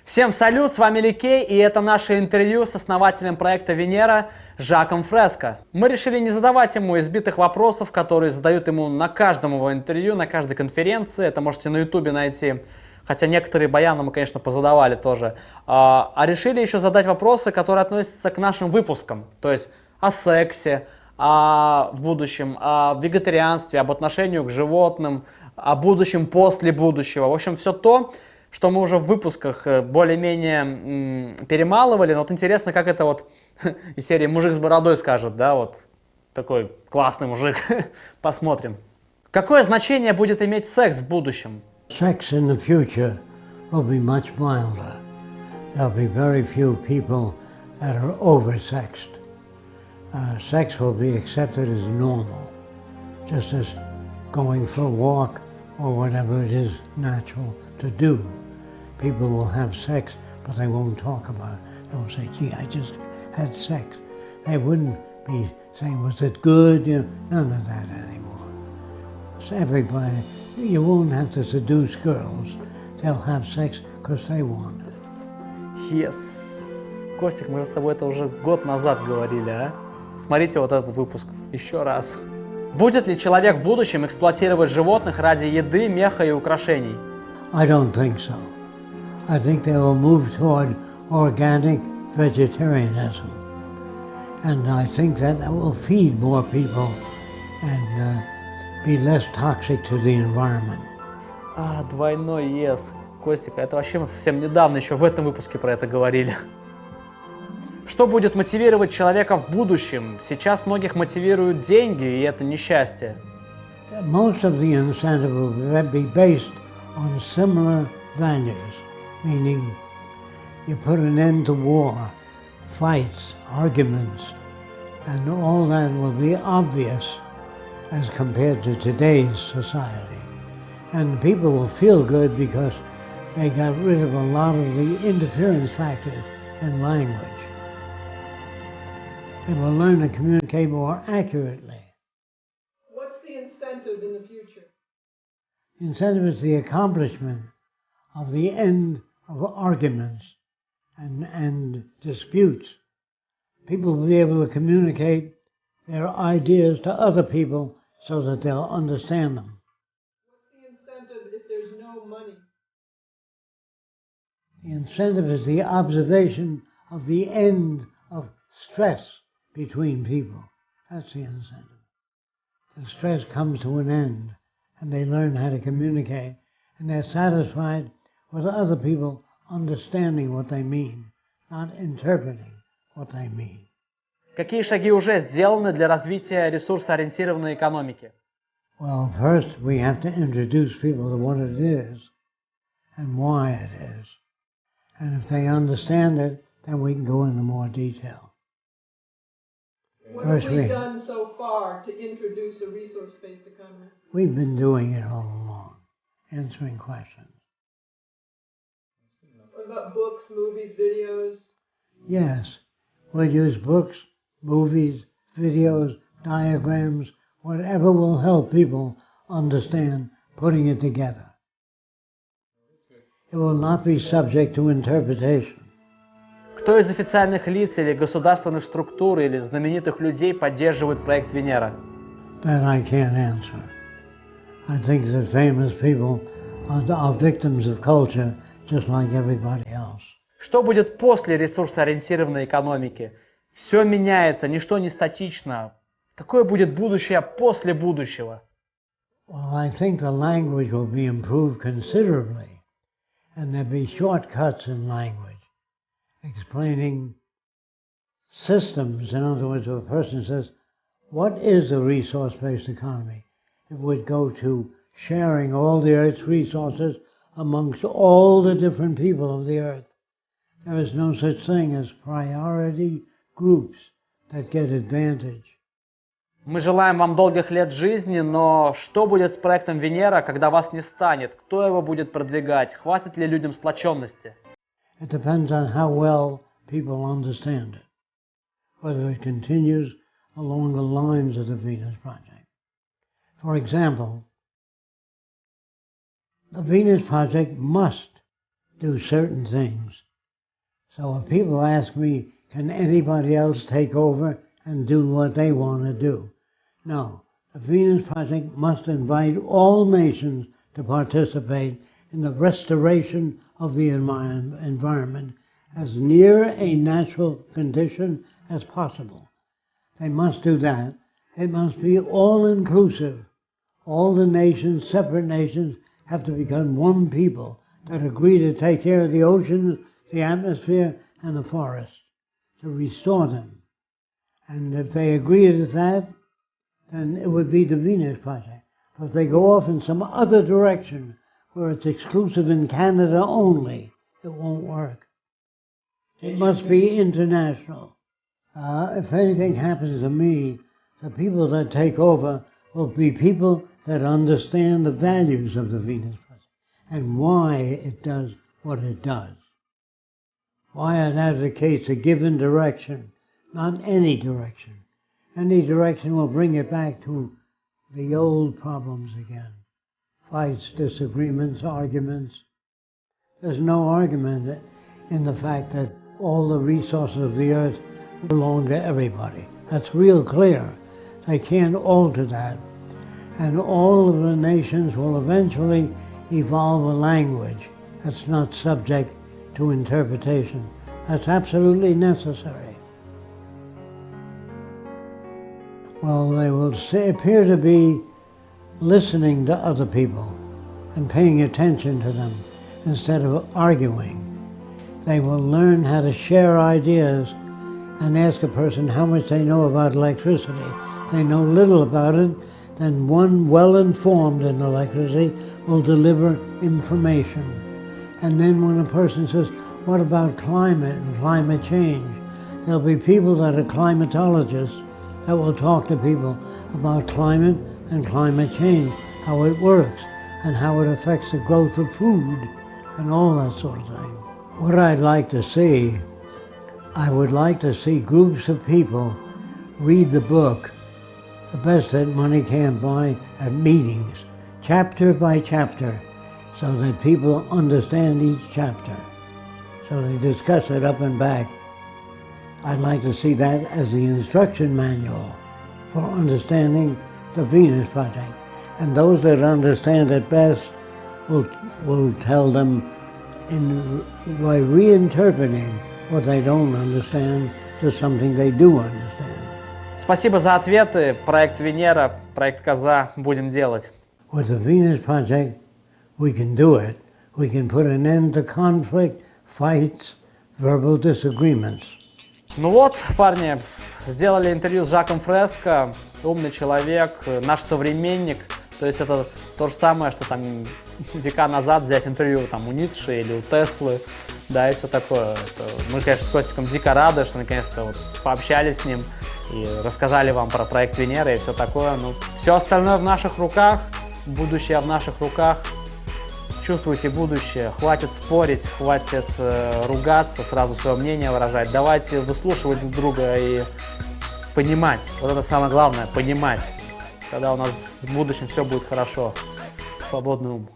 Всем салют, с вами Ликей, и это наше интервью с основателем проекта Венера Жаком Фреско. Мы решили не задавать ему избитых вопросов, которые задают ему на каждом его интервью, на каждой конференции. Это можете на ютубе найти, хотя некоторые баяны мы, конечно, позадавали тоже. А решили еще задать вопросы, которые относятся к нашим выпускам, то есть о сексе, в будущем, о вегетарианстве, об отношении к животным, о будущем после будущего. В общем, все то, что мы уже в выпусках более-менее перемалывали. Но вот интересно, как это вот из серии «Мужик с бородой» скажет, да, вот такой классный мужик. Посмотрим. Какое значение будет иметь секс в будущем? Sex in the future will be much milder. There'll be very few people that are oversexed. Sex will be accepted as normal, just as going for a walk or whatever it is natural to do. People will have sex, but they won't talk about it. They won't say, gee, I just had sex. They wouldn't be saying, was it good? You know, none of that anymore. So everybody, you won't have to seduce girls. They'll have sex because they want it. Yes. Костик, мы же с тобой это уже год назад говорили, а? Смотрите вот этот выпуск еще раз. Будет ли человек в будущем эксплуатировать животных ради еды, меха и украшений? I don't think so. I think they will move toward organic vegetarianism. And I think that will feed more people and be less toxic to the environment. Двойной yes. Костик, это вообще мы совсем недавно еще в этом выпуске про это говорили. Что будет мотивировать человека в будущем? Сейчас многих мотивируют деньги, и это несчастье. Most of the incentive will be based on similar values, meaning you put an end to war, fights, arguments, and all that will be obvious as compared to today's society. And people will feel good because they got rid of a lot of the interference factors in language. They will learn to communicate more accurately. What's the incentive in the future? The incentive is the accomplishment of the end of arguments and disputes. People will be able to communicate their ideas to other people so that they'll understand them. What's the incentive if there's no money? The incentive is the observation of the end of stress between people. That's the incentive. The stress comes to an end and they learn how to communicate and they're satisfied with other people understanding what they mean, not interpreting what they mean. Какие шаги уже сделаны для развития ресурсоориентированной экономики? Well, first we have to introduce people to what it is and why it is. And if they understand it, then we can go into more detail. What have we done so far to introduce a resource-based economy? We've been doing it all along, answering questions. What about books, movies, videos? Yes, we'll use books, movies, videos, diagrams, whatever will help people understand putting it together. It will not be subject to interpretation. Кто из официальных лиц или государственных структур или знаменитых людей поддерживает проект Венера? That I can't answer. I think that famous people are victims of culture just like everybody else. Что будет после ресурсоориентированной экономики? Все меняется, ничто не статично. Какое будет будущее после будущего? Well, I think the language will be improved considerably, and there'll be shortcuts in language, explaining systems. In other words, if a person says, what is a resource-based economy? It would go to sharing all the Earth's resources amongst all the different people of the Earth. There is no such thing as priority groups that get advantage. Мы желаем вам долгих лет жизни, но что будет с проектом Венера, когда вас не станет? Кто его будет продвигать? Хватит ли людям сплоченности? It depends on how well people understand it, whether it continues along the lines of the Venus Project. For example, the Venus Project must do certain things. So if people ask me, can anybody else take over and do what they want to do? No. The Venus Project must invite all nations to participate in the restoration of the environment as near a natural condition as possible. They must do that. It must be all-inclusive. All the nations, separate nations, have to become one people that agree to take care of the oceans, the atmosphere, and the forests, to restore them. And if they agree to that, then it would be the Venus Project. But if they go off in some other direction, where it's exclusive in Canada only, it won't work. It must be international. If anything happens to me, the people that take over will be people that understand the values of the Venus Project and why it does what it does. Why it advocates a given direction, not any direction. Any direction will bring it back to the old problems again. Fights, disagreements, arguments. There's no argument in the fact that all the resources of the earth belong to everybody. That's real clear. They can't alter that. And all of the nations will eventually evolve a language that's not subject to interpretation. That's absolutely necessary. Well, they will appear to be listening to other people and paying attention to them instead of arguing. They will learn how to share ideas and ask a person how much they know about electricity. If they know little about it, then one well-informed in electricity will deliver information. And then when a person says, what about climate and climate change? There'll be people that are climatologists that will talk to people about climate and climate change, how it works, and how it affects the growth of food, and all that sort of thing. What I'd like to see, I would like to see groups of people read the book, The Best That Money Can't Buy, at meetings, chapter by chapter, so that people understand each chapter. So they discuss it up and back. I'd like to see that as the instruction manual for understanding the Venus Project. And those that understand it best will tell them by reinterpreting what they don't understand to something they do understand. Спасибо за ответы. Проект Венера, проект Коза будем делать. With the Venus Project, we can do it. We can put an end to conflict, fights, verbal disagreements. Ну вот, парни, сделали интервью с Жаком Фреско, умный человек, наш современник. То есть это то же самое, что там века назад взять интервью там, у Ницше или у Теслы, да, и все такое. Мы, конечно, с Костиком дико рады, что наконец-то вот пообщались с ним и рассказали вам про проект Венера и все такое. Ну, все остальное в наших руках, будущее в наших руках. Чувствуйте будущее, хватит спорить, хватит ругаться, сразу свое мнение выражать. Давайте выслушивать друг друга и понимать. Вот это самое главное, понимать. Тогда у нас в будущем все будет хорошо. Свободный ум.